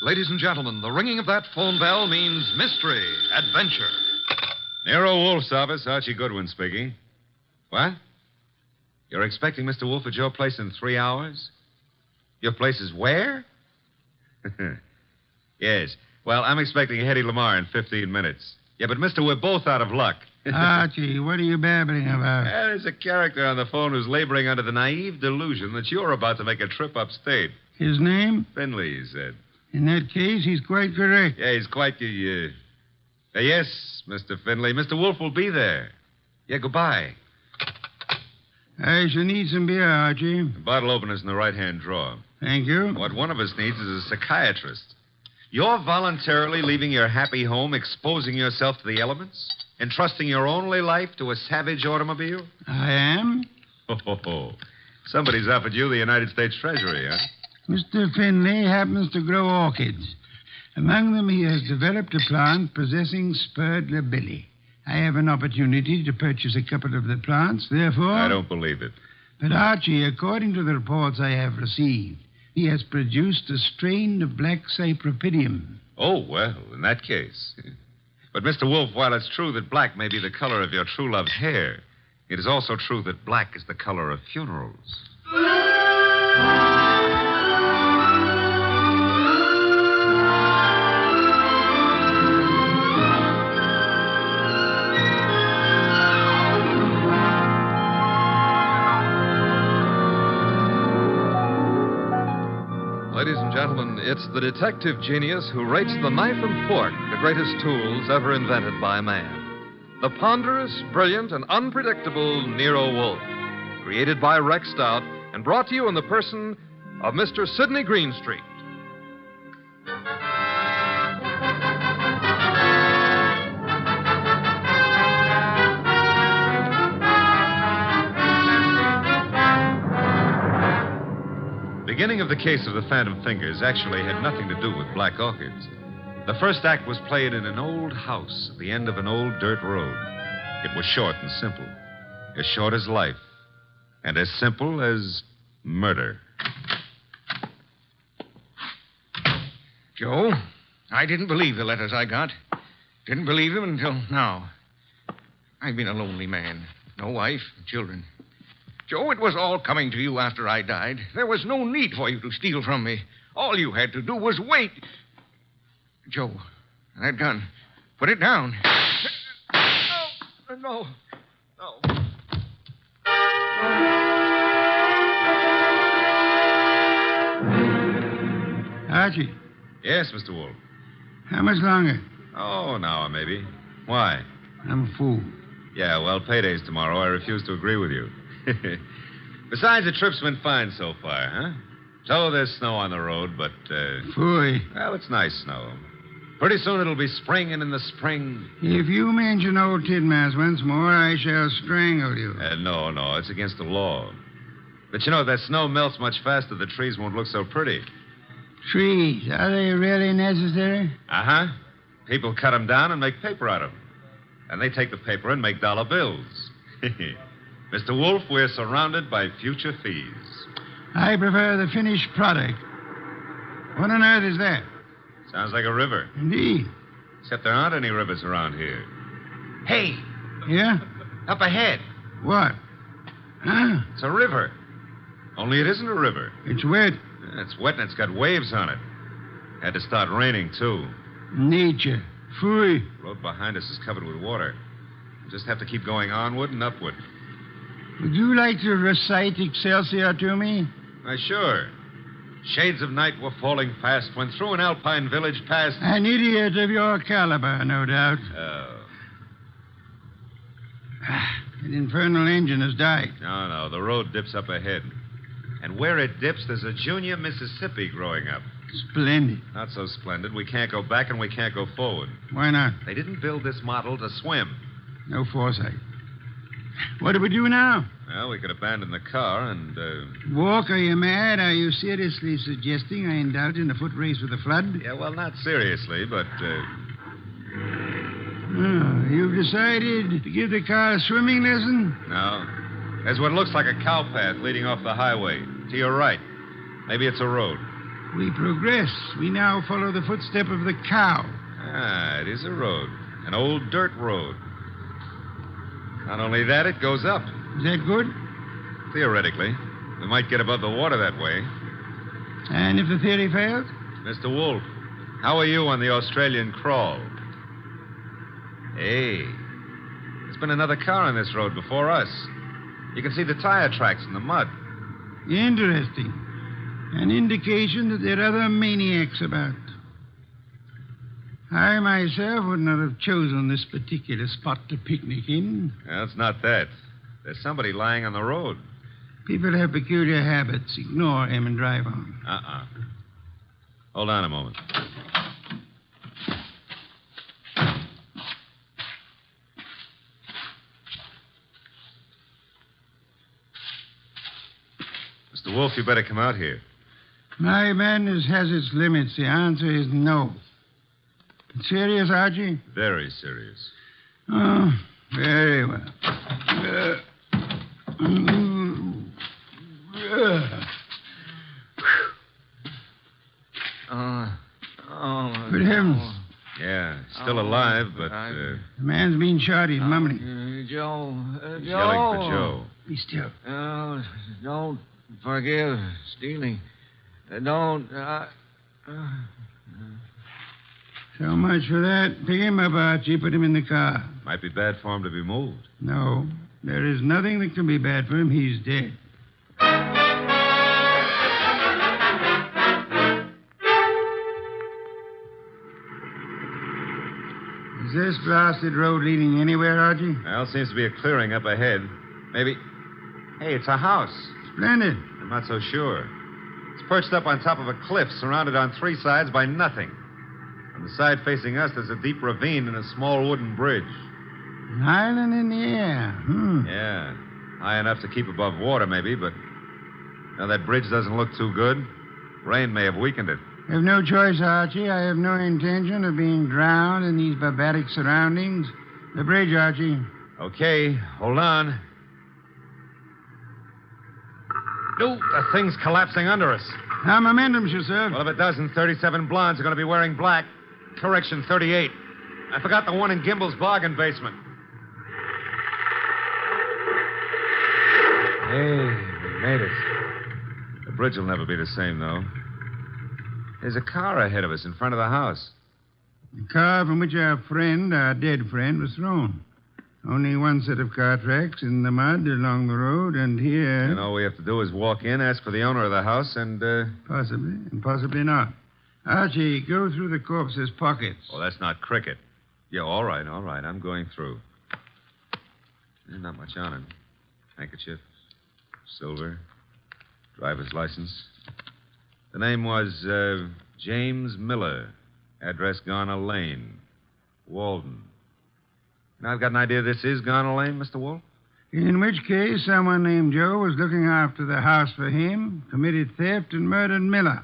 Ladies and gentlemen, the ringing of that phone bell means mystery, adventure. Nero Wolfe's office, Archie Goodwin speaking. What? You're expecting Mr. Wolfe at your place in 3 hours? Your place is where? Yes. Well, I'm expecting Hedy Lamar in 15 minutes. Yeah, but mister, we're both out of luck. Archie, what are you babbling about? There's a character on the phone who's laboring under the naive delusion that you're about to make a trip upstate. His name? Finley, he said. In that case, he's quite correct. Yeah, he's quite the, yes, Mr. Finley. Mr. Wolfe will be there. Yeah, goodbye. I shall need some beer, Archie. The bottle opener's in the right-hand drawer. Thank you. What one of us needs is a psychiatrist. You're voluntarily leaving your happy home, exposing yourself to the elements, entrusting your only life to a savage automobile? I am? Oh. Somebody's offered you the United States Treasury, huh? Mr. Finley happens to grow orchids. Among them, he has developed a plant possessing spurred labilli. I have an opportunity to purchase a couple of the plants, therefore... I don't believe it. But, Archie, according to the reports I have received, he has produced a strain of black cypripedium. Oh, well, in that case. But, Mr. Wolfe, while it's true that black may be the color of your true love's hair, it is also true that black is the color of funerals. Ladies and gentlemen, it's the detective genius who rates the knife and fork the greatest tools ever invented by man. The ponderous, brilliant, and unpredictable Nero Wolfe. Created by Rex Stout and brought to you in the person of Mr. Sydney Greenstreet. The beginning of the case of the Phantom Fingers actually had nothing to do with black orchids. The first act was played in an old house at the end of an old dirt road. It was short and simple. As short as life. And as simple as murder. Joe, I didn't believe the letters I got. Didn't believe them until now. I've been a lonely man. No wife, children. Joe, it was all coming to you after I died. There was no need for you to steal from me. All you had to do was wait. Joe, that gun. Put it down. No. Archie. Yes, Mr. Wolfe. How much longer? Oh, an hour, maybe. Why? I'm a fool. Yeah, well, payday's tomorrow. I refuse to agree with you. Besides, the trip's been fine so far, huh? So there's snow on the road, but, Phooey. well, it's nice snow. Pretty soon it'll be spring, and in the spring... If you mention old Tidmas once more, I shall strangle you. No, it's against the law. But, you know, if that snow melts much faster, the trees won't look so pretty. Trees, are they really necessary? Uh-huh. People cut them down and make paper out of them. And they take the paper and make dollar bills. Mr. Wolfe, we're surrounded by future fees. I prefer the finished product. What on earth is that? Sounds like a river. Indeed. Except there aren't any rivers around here. Hey, Yeah? up ahead. What? Huh? It's a river. Only it isn't a river. It's wet. It's wet and it's got waves on it. Had to start raining, too. Nature. Phooey. The road behind us is covered with water. We'll just have to keep going onward and upward. Would you like to recite Excelsior to me? Why, sure. Shades of night were falling fast when through an alpine village passed... An idiot of your caliber, no doubt. Oh. That infernal engine has died. No, the road dips up ahead. And where it dips, there's a junior Mississippi growing up. Splendid. Not so splendid. We can't go back and we can't go forward. Why not? They didn't build this model to swim. No foresight. What do we do now? Well, we could abandon the car and, Walk, are you mad? Are you seriously suggesting I indulge in a foot race with the flood? Yeah, well, not seriously, but, Oh, you've decided to give the car a swimming lesson? No. There's what looks like a cow path leading off the highway. To your right. Maybe it's a road. We progress. We now follow the footstep of the cow. Ah, it is a road. An old dirt road. Not only that, it goes up. Is that good? Theoretically. We might get above the water that way. And if the theory fails? Mr. Wolfe, how are you on the Australian crawl? Hey, there's been another car on this road before us. You can see the tire tracks in the mud. Interesting. An indication that there are other maniacs about. I myself would not have chosen this particular spot to picnic in. Well, it's not that. There's somebody lying on the road. People have peculiar habits. Ignore him and drive on. Hold on a moment. Mr. Wolfe, you better come out here. My madness has its limits. The answer is no. Serious, Archie? Very serious. Oh, very well. Good heavens. Yeah, still alive, but... The man's been shot. He's mumbling. Joe. He's yelling for Joe. Be still. Don't forgive stealing. Don't. So much for that. Pick him up, Archie. Put him in the car. Might be bad for him to be moved. No. There is nothing that can be bad for him. He's dead. Is this blasted road leading anywhere, Archie? Well, seems to be a clearing up ahead. Maybe... Hey, it's a house. Splendid. I'm not so sure. It's perched up on top of a cliff, surrounded on three sides by nothing. On the side facing us, there's a deep ravine and a small wooden bridge. An island in the air. Yeah. High enough to keep above water, maybe, but... Now, that bridge doesn't look too good. Rain may have weakened it. I have no choice, Archie. I have no intention of being drowned in these barbaric surroundings. The bridge, Archie. Okay, hold on. No, the thing's collapsing under us. Now, momentum, sir. Well, if it doesn't, 37 blondes are going to be wearing black. Correction, 38. I forgot the one in Gimbel's bargain basement. Hey, we made it. The bridge will never be the same, though. There's a car ahead of us in front of the house. The car from which our dead friend, was thrown. Only one set of car tracks in the mud along the road, and here... And all we have to do is walk in, ask for the owner of the house, and, Possibly, and possibly not. Archie, go through the corpse's pockets. Oh, that's not cricket. Yeah, all right. I'm going through. There's not much on him. Handkerchief, silver, driver's license. The name was, James Miller. Address Garner Lane. Walden. Now, I've got an idea this is Garner Lane, Mr. Wolfe. In which case, someone named Joe was looking after the house for him, committed theft, and murdered Miller.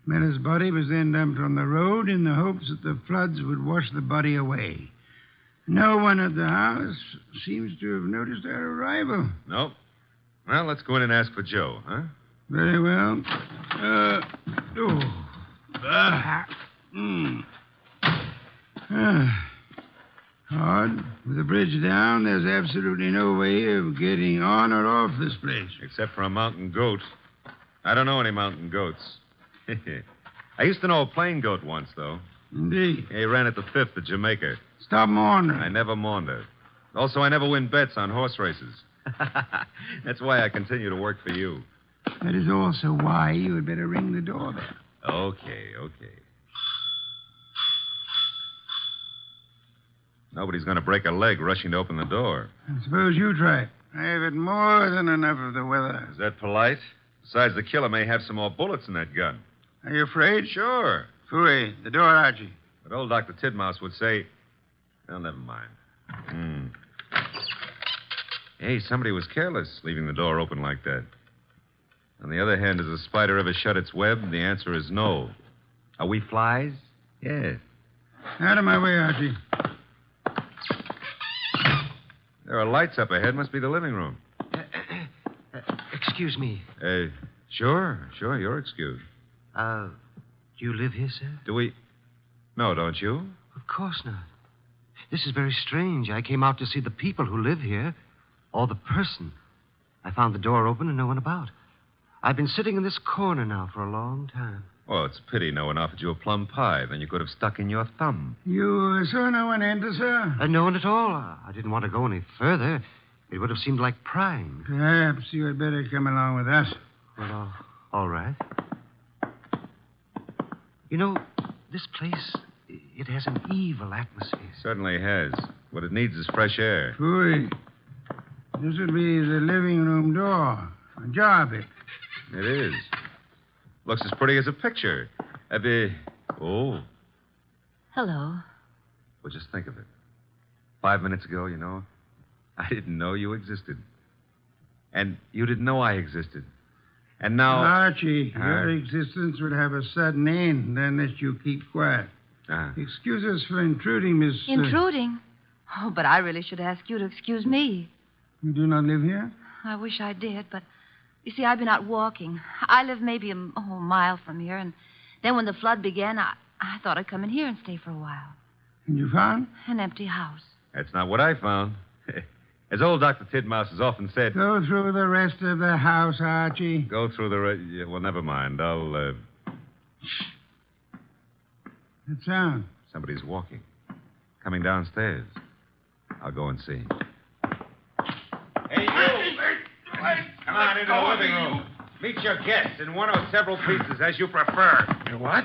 Miller's body was then dumped on the road in the hopes that the floods would wash the body away. No one at the house seems to have noticed our arrival. Nope. Well, let's go in and ask for Joe, huh? Very well. Hard. With the bridge down, there's absolutely no way of getting on or off this place. Except for a mountain goat. I don't know any mountain goats. I used to know a plain goat once, though. Indeed. He ran at the 5th at Jamaica. Stop maundering. I never maundered. Also, I never win bets on horse races. That's why I continue to work for you. That is also why you had better ring the doorbell. Okay. Nobody's going to break a leg rushing to open the door. I suppose you try it. I have had more than enough of the weather. Is that polite? Besides, the killer may have some more bullets in that gun. Are you afraid? Sure. Fooey, the door, Archie. But old Dr. Tidmouse would say... Well, never mind. Hey, somebody was careless leaving the door open like that. On the other hand, has a spider ever shut its web? The answer is no. Are we flies? Yes. Out of my way, Archie. There are lights up ahead. Must be the living room. Excuse me. Sure. You're excused. Do you live here, sir? Do we? No, don't you? Of course not. This is very strange. I came out to see the people who live here, or the person. I found the door open and no one about. I've been sitting in this corner now for a long time. Well, it's a pity no one offered you a plum pie. Then you could have stuck in your thumb. You saw no one enter, sir? No one at all. I didn't want to go any further. It would have seemed like prying. Perhaps you had better come along with us. Well, all right. You know, this place, it has an evil atmosphere. Certainly has. What it needs is fresh air. Phooey. This would be the living room door. Ajar a bit. It is. Looks as pretty as a picture. Oh. Hello. Well, just think of it. 5 minutes ago, you know, I didn't know you existed. And you didn't know I existed. And now... Archie, your existence would have a sudden end unless you keep quiet. Excuse us for intruding, Miss... Intruding? Oh, but I really should ask you to excuse me. You do not live here? I wish I did, but... You see, I've been out walking. I live maybe a mile from here, and then when the flood began, I thought I'd come in here and stay for a while. And you found? An empty house. That's not what I found. As old Dr. Tidmouse has often said... Go through the rest of the house, Archie. Go through the... well, never mind. I'll, Shh. That sound? Somebody's walking. Coming downstairs. I'll go and see. Hey, you! Come on into the living room. Meet your guests in one or several pieces, as you prefer. What?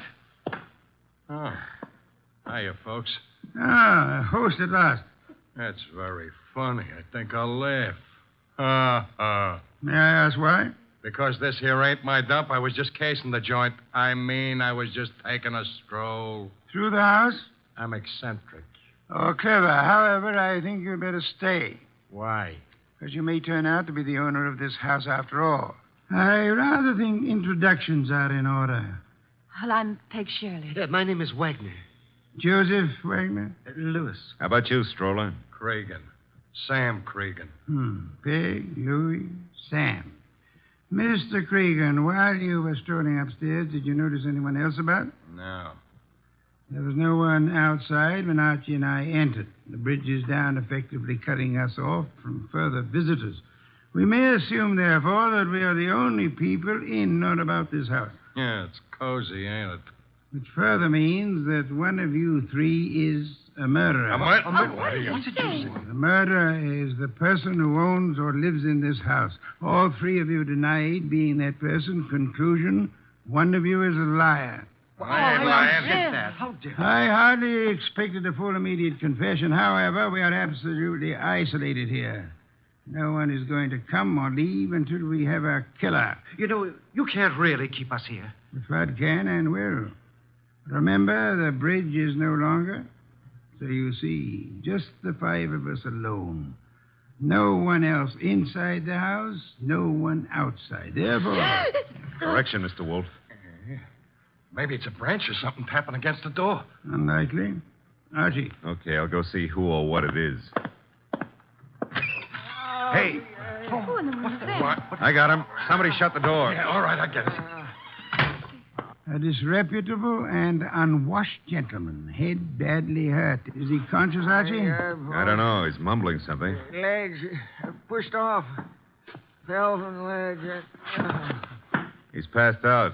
Oh. Hiya, folks. Ah, a host at last. That's very funny. I think I'll laugh. Ha. May I ask why? Because this here ain't my dump. I was just casing the joint. I was just taking a stroll. Through the house? I'm eccentric. Oh, clever. However, I think you'd better stay. Why? Because you may turn out to be the owner of this house after all. I rather think introductions are in order. Well, I'm Peg Shirley. My name is Wagner. Joseph Wagner? Lewis. How about you, Stroller? Cregan. Sam Cregan. Peg, Louis, Sam. Mr. Cregan, while you were strolling upstairs, did you notice anyone else about? No. There was no one outside when Archie and I entered. The bridge is down, effectively cutting us off from further visitors. We may assume, therefore, that we are the only people in or about this house. Yeah, it's cozy, ain't it? Which further means that one of you three is a murderer. What? What did you say? The murderer is the person who owns or lives in this house. All three of you denied being that person. Conclusion, one of you is a liar. I ain't lying. How dare I hardly expected a full immediate confession. However, we are absolutely isolated here. No one is going to come or leave until we have our killer. You know, you can't really keep us here. The flood can and will. Remember, the bridge is no longer. So you see, just the five of us alone. No one else inside the house, no one outside. Therefore... Correction, Mr. Wolfe. Maybe it's a branch or something tapping against the door. Unlikely. Archie. Okay, I'll go see who or what it is. Hey. Who in the world is that? What? I got him. Somebody shut the door. Yeah, all right, I get it. A disreputable and unwashed gentleman. Head badly hurt. Is he conscious, Archie? I don't know. He's mumbling something. Legs pushed off. Fell from the ledge. He's passed out.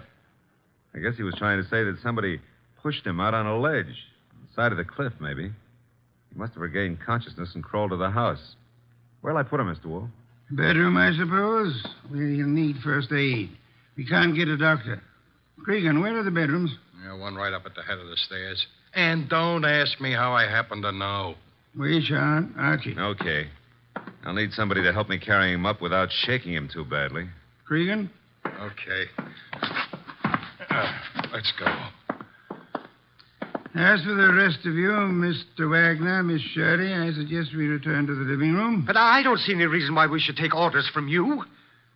I guess he was trying to say that somebody pushed him out on a ledge. On the side of the cliff, maybe. He must have regained consciousness and crawled to the house. Where'll I put him, Mr. Wolfe? Bedroom, I suppose. We'll need first aid. We can't get a doctor. Cregan, where are the bedrooms? Yeah, one right up at the head of the stairs. And don't ask me how I happen to know. We shan't. Archie. Okay. I'll need somebody to help me carry him up without shaking him too badly. Cregan? Okay. Let's go. As for the rest of you, Mr. Wagner, Miss Shirley, I suggest we return to the living room. But I don't see any reason why we should take orders from you.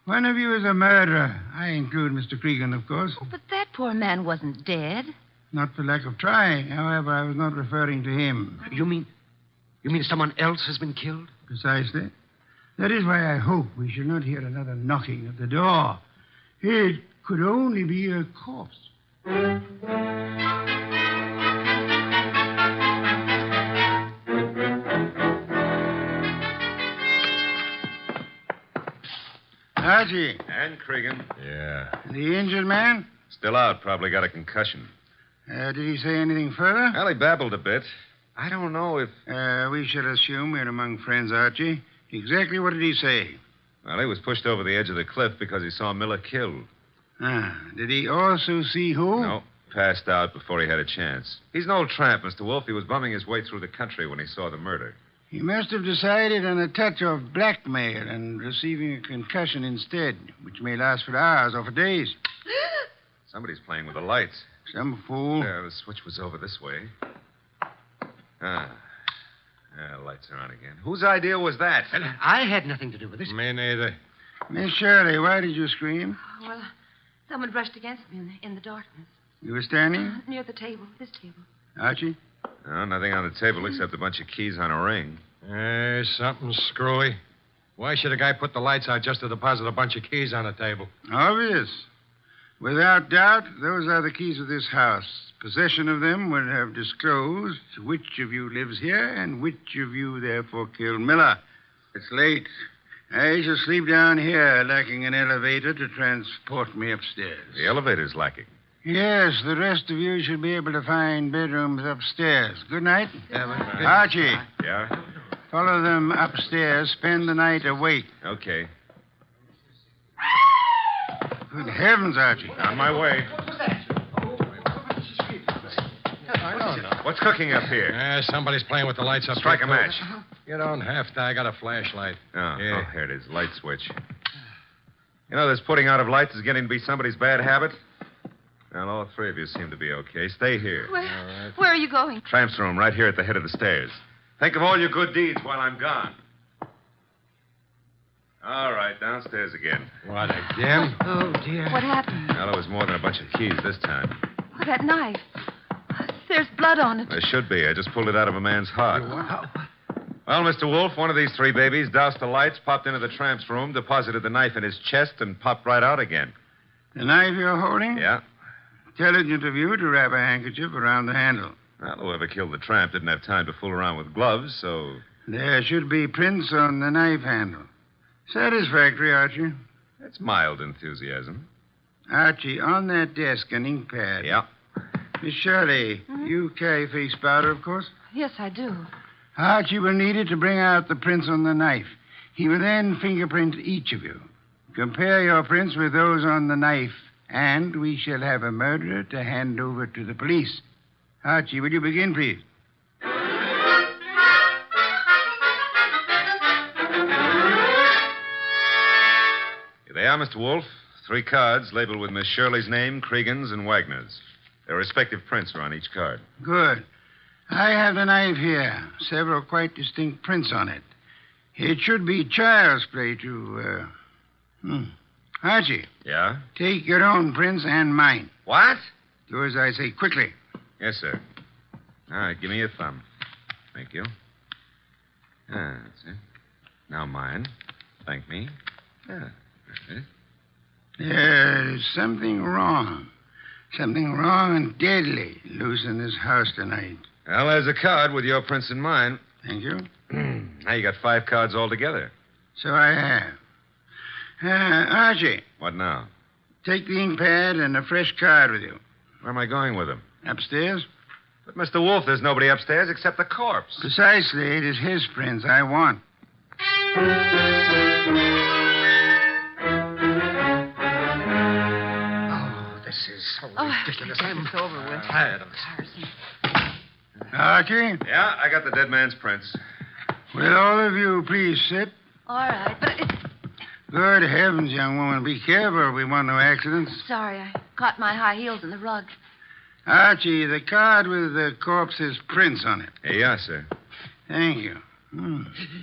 One of you is a murderer. I include Mr. Cregan, of course. Oh, but that poor man wasn't dead. Not for lack of trying. However, I was not referring to him. You mean someone else has been killed? Precisely. That is why I hope we shall not hear another knocking at the door. It could only be a corpse. Archie, And Cregan. Yeah. the injured man? Still out. Probably got a concussion. Did he say anything further? Well, he babbled a bit. I don't know if... We shall assume we're among friends, Archie. Exactly what did he say? Well, he was pushed over the edge of the cliff because he saw Miller killed. Did he also see who? No, passed out before he had a chance. He's an old tramp, Mr. Wolfe. He was bumming his way through the country when he saw the murder. He must have decided on a touch of blackmail and receiving a concussion instead, which may last for hours or for days. Somebody's playing with the lights. Some fool. The switch was over this way. Lights are on again. Whose idea was that? I had nothing to do with this. Me neither. Miss Shirley, why did you scream? Well, someone brushed against me in the darkness. You were standing? Near the table, this table. Archie? No, nothing on the table except a bunch of keys on a ring. Something screwy. Why should a guy put the lights out just to deposit a bunch of keys on the table? Obvious. Without doubt, those are the keys of this house. Possession of them would have disclosed which of you lives here and which of you therefore killed Miller. It's late. I shall sleep down here, lacking an elevator to transport me upstairs. The elevator's lacking. Yes, the rest of you should be able to find bedrooms upstairs. Good night. Archie, Yeah? follow them upstairs. Spend the night awake. Okay. Good heavens, Archie. On my way. What's cooking up here? Somebody's playing with the lights up Strike here, a match. You don't have to. I got a flashlight. Oh, Yeah. here it is. Light switch. You know, this putting out of lights is getting to be somebody's bad habit. Well, all three of you seem to be okay. Stay here. Where are you going? Tramp's room, right here at the head of the stairs. Think of all your good deeds while I'm gone. All right, downstairs again. What, again? Oh, dear. What happened? Well, it was more than a bunch of keys this time. Oh, that knife. There's blood on it. There should be. I just pulled it out of a man's heart. Well, Mr. Wolfe, one of these three babies doused the lights, popped into the tramp's room, deposited the knife in his chest, and popped right out again. The knife you're holding? Yeah. Intelligent of you to wrap a handkerchief around the handle. Well, whoever killed the tramp didn't have time to fool around with gloves, so... There should be prints on the knife handle. Satisfactory, Archie. That's mild enthusiasm. Archie, on that desk, an ink pad. Yeah. Miss Shirley, you carry face powder, of course? Yes, I do. Archie will need it to bring out the prints on the knife. He will then fingerprint each of you. Compare your prints with those on the knife, and we shall have a murderer to hand over to the police. Archie, will you begin, please? Here they are, Mr. Wolfe. 3 cards labeled with Miss Shirley's name, Cregan's, and Wagner's. Their respective prints are on each card. Good. I have the knife here. Several quite distinct prints on it. It should be child's play to, Archie, Yeah? take your own prints and mine. What? Do as I say quickly. Yes, sir. All right, give me your thumb. Thank you. That's it. Now mine. Thank me. That's it. There's something wrong. Something wrong and deadly loose in this house tonight. Well, there's a card with your prints and mine. Thank you. Now you got 5 cards altogether. So I have. Archie, What now? take the ink pad and a fresh card with you. Where am I going with them? Upstairs? But, Mr. Wolfe, there's nobody upstairs except the corpse. Precisely. It is his prints I want. Oh, this is so ridiculous. I'm It's over with. tired of this. Tiresome. Archie, Yeah, I got the dead man's prints. will all of you please sit? All right, but it's... Good heavens, young woman, be careful. We want no accidents. Sorry, I caught my high heels in the rug. Archie, the card with the corpse's prints on it. Here you are, sir. Thank you.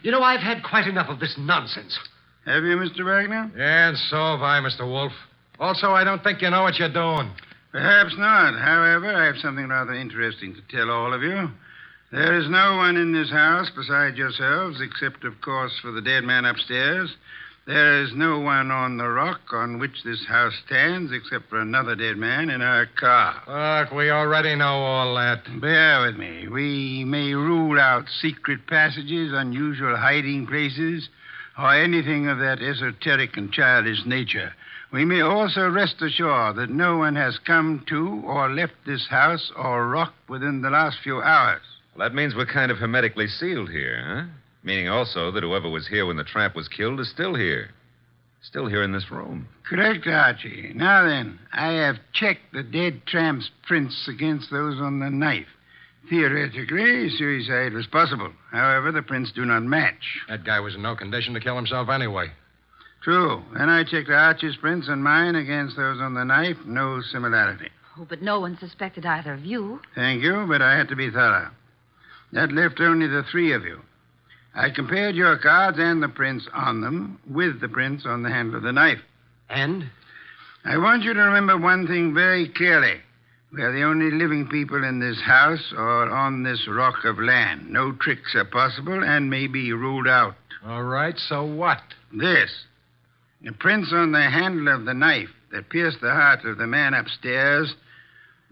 You know, I've had quite enough of this nonsense. Have you, Mr. Wagner? Yeah, and so have I, Mr. Wolfe. Also, I don't think you know what you're doing. Perhaps not. However, I have something rather interesting to tell all of you. There is no one in this house besides yourselves, except, of course, for the dead man upstairs, There is no one on the rock on which this house stands except for another dead man in our car. Look, we already know all that. Bear with me. We may rule out secret passages, unusual hiding places, or anything of that esoteric and childish nature. We may also rest assured that no one has come to or left this house or rock within the last few hours. Well, that means we're kind of hermetically sealed here, huh? Meaning also that whoever was here when the tramp was killed is still here. Still here in this room. Correct, Archie. Now then, I have checked the dead tramp's prints against those on the knife. Theoretically, suicide was possible. However, the prints do not match. That guy was in no condition to kill himself anyway. True. Then I checked Archie's prints and mine against those on the knife. No similarity. Oh, but no one suspected either of you. Thank you, but I had to be thorough. That left only the three of you. I compared your cards and the prints on them with the prints on the handle of the knife. And? I want you to remember one thing very clearly. We are the only living people in this house or on this rock of land. No tricks are possible and may be ruled out. All right, so what? This. The prints on the handle of the knife that pierced the heart of the man upstairs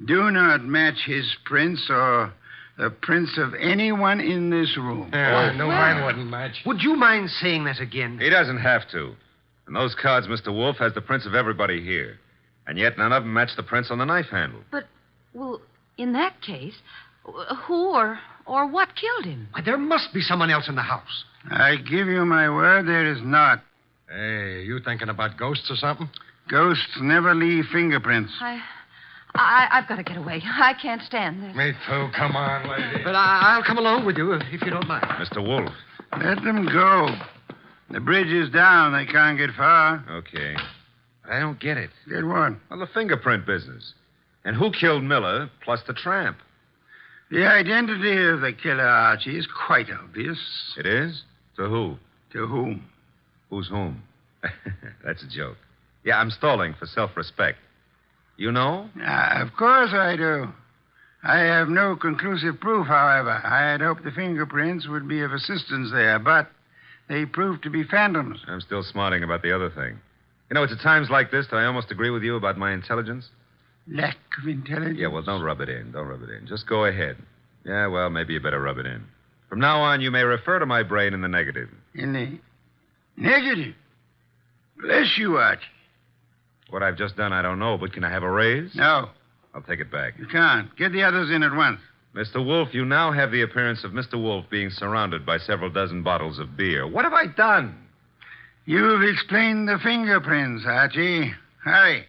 do not match his prints or the prints of anyone in this room. Yeah, I knew mine wouldn't match. Would you mind saying that again? He doesn't have to. In those cards, Mr. Wolfe has the prints of everybody here. And yet none of them match the prints on the knife handle. But, well, in that case, who or what killed him? Why, there must be someone else in the house. I give you my word there is not. Hey, you thinking about ghosts or something? Ghosts never leave fingerprints. I've got to get away. I can't stand this. Me too. Come on, lady. But I'll come along with you if you don't mind. Mr. Wolfe. Let them go. The bridge is down. They can't get far. Okay. But I don't get it. Get what? Well, the fingerprint business. And who killed Miller plus the tramp? The identity of the killer, Archie, is quite obvious. It is? To who? To whom? Who's whom? That's a joke. Yeah, I'm stalling for self-respect. You know? Of course I do. I have no conclusive proof, however. I had hoped the fingerprints would be of assistance there, but they proved to be phantoms. I'm still smarting about the other thing. You know, it's at times like this that I almost agree with you about my intelligence. Lack of intelligence? Yeah, well, don't rub it in. Don't rub it in. Just go ahead. Yeah, well, maybe you better rub it in. From now on, you may refer to my brain in the negative. In the negative? Bless you, Archie. What I've just done, I don't know, but can I have a raise? No, I'll take it back. you can't. Get the others in at once. Mr. Wolfe, you now have the appearance of Mr. Wolfe being surrounded by several dozen bottles of beer. What have I done? You've explained the fingerprints, Archie. Hurry.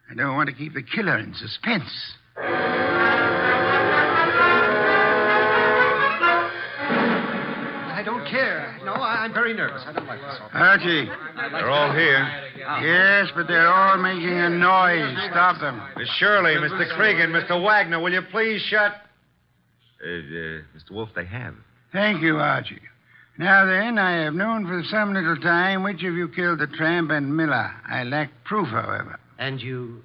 I don't want to keep the killer in suspense. I don't care. No, I'm very nervous. I don't like this. Archie. They're all here. Yes, but they're all making a noise. Stop them. Miss Shirley, Mr. Cregan, Mr. Wagner, will you please shut... Mr. Wolfe, they have. Thank you, Archie. Now then, I have known for some little time which of you killed the tramp and Miller. I lack proof, however. And you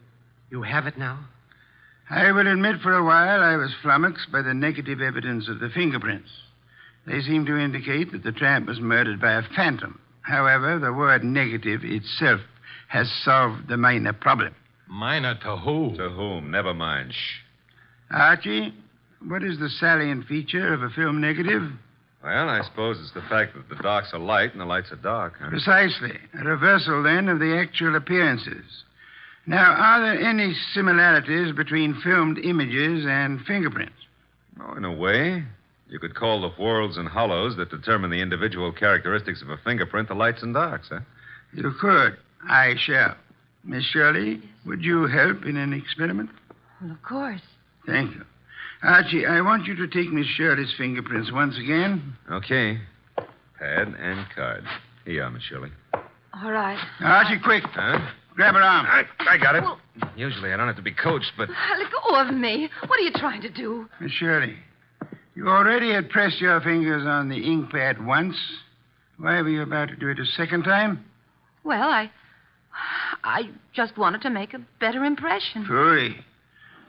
have it now? I will admit for a while I was flummoxed by the negative evidence of the fingerprints. They seem to indicate that the tramp was murdered by a phantom. However, the word negative itself has solved the minor problem. Minor to who? To whom? Never mind. Shh. Archie, what is the salient feature of a film negative? Well, I suppose it's the fact that the darks are light and the lights are dark, huh? Precisely. A reversal, then, of the actual appearances. Now, are there any similarities between filmed images and fingerprints? Oh, in a way. You could call the whorls and hollows that determine the individual characteristics of a fingerprint the lights and darks, huh? You could. I shall. Miss Shirley, would you help in an experiment? Well, of course. Thank you. Archie, I want you to take Miss Shirley's fingerprints once again. Okay. Pad and card. Here you are, Miss Shirley. All right. Archie, quick. Huh? Grab her arm. I got it. Well- Usually I don't have to be coached, but... Let go of me. What are you trying to do? Miss Shirley, you already had pressed your fingers on the ink pad once. Why were you about to do it a second time? Well, I just wanted to make a better impression. Phooey.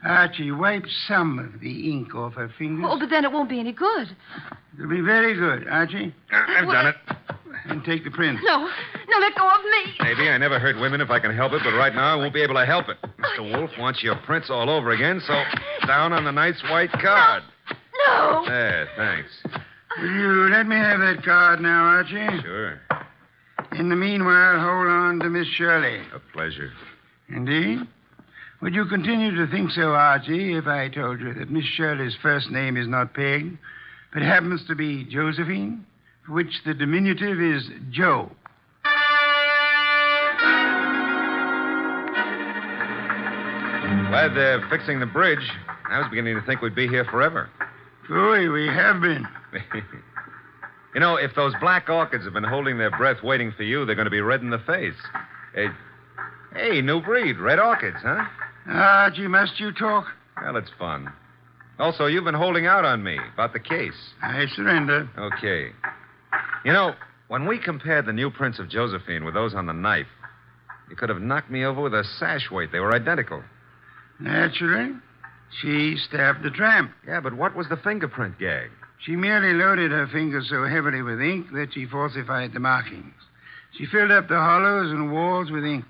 Archie, wipe some of the ink off her fingers. Oh, but then it won't be any good. It'll be very good, Archie. I've done it. and take the prints. No, let go of me. Maybe. I never hurt women if I can help it, but right now I won't be able to help it. Mr. Wolfe wants your prints all over again, so down on the nice white card. No. There, thanks. Will you let me have that card now, Archie? Sure. In the meanwhile, hold on to Miss Shirley. A pleasure. Indeed? Would you continue to think so, Archie, if I told you that Miss Shirley's first name is not Peg, but happens to be Josephine, for which the diminutive is Joe? Glad they're fixing the bridge. I was beginning to think we'd be here forever. Boy, we have been. You know, if those black orchids have been holding their breath waiting for you, they're going to be red in the face. Hey, new breed, red orchids, huh? Archie, must you talk? Well, it's fun. Also, you've been holding out on me about the case. I surrender. Okay. You know, when we compared the new prints of Josephine with those on the knife, you could have knocked me over with a sash weight. They were identical. Naturally. She stabbed the tramp. Yeah, but what was the fingerprint gag? She merely loaded her fingers so heavily with ink that she falsified the markings. She filled up the hollows and walls with ink.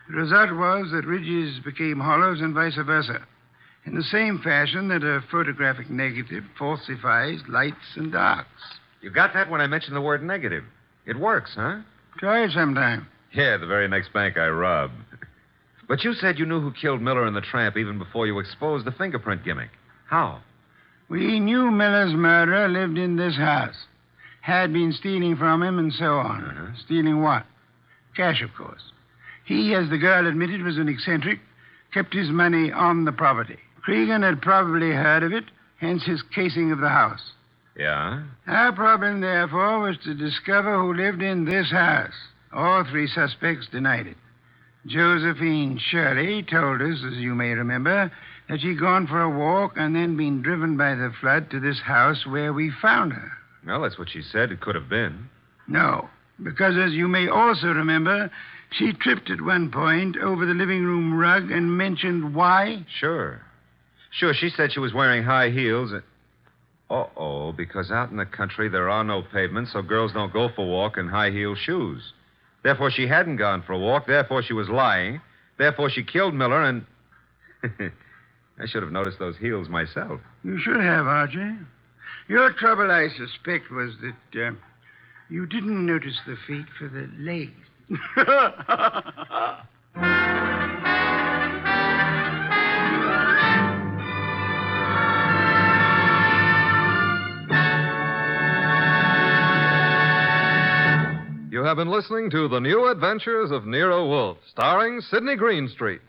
The result was that ridges became hollows and vice versa, in the same fashion that a photographic negative falsifies lights and darks. You got that when I mentioned the word negative. It works, huh? Try it sometime. Yeah, the very next bank I robbed. But you said you knew who killed Miller and the tramp even before you exposed the fingerprint gimmick. How? We knew Miller's murderer lived in this house, had been stealing from him, and so on. Uh-huh. Stealing what? Cash, of course. He, as the girl admitted, was an eccentric, kept his money on the property. Cregan had probably heard of it, hence his casing of the house. Yeah? Our problem, therefore, was to discover who lived in this house. All three suspects denied it. Josephine Shirley told us, as you may remember, that she'd gone for a walk and then been driven by the flood to this house where we found her. Well, that's what she said. It could have been. No, because as you may also remember, she tripped at one point over the living room rug and mentioned why. Sure. She said she was wearing high heels. Uh-oh, because out in the country there are no pavements, so girls don't go for a walk in high-heel shoes. Therefore, she hadn't gone for a walk. Therefore, she was lying. Therefore, she killed Miller, and... I should have noticed those heels myself. You should have, Archie. Your trouble, I suspect, was that you didn't notice the feet for the legs. You have been listening to The New Adventures of Nero Wolfe, starring Sydney Greenstreet.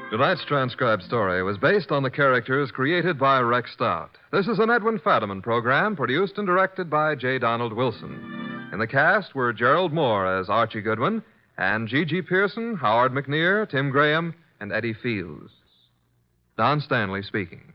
Tonight's transcribed story was based on the characters created by Rex Stout. This is an Edwin Fadiman program produced and directed by J. Donald Wilson. In the cast were Gerald Mohr as Archie Goodwin and G.G. Pearson, Howard McNear, Tim Graham, and Eddie Fields. Don Stanley speaking.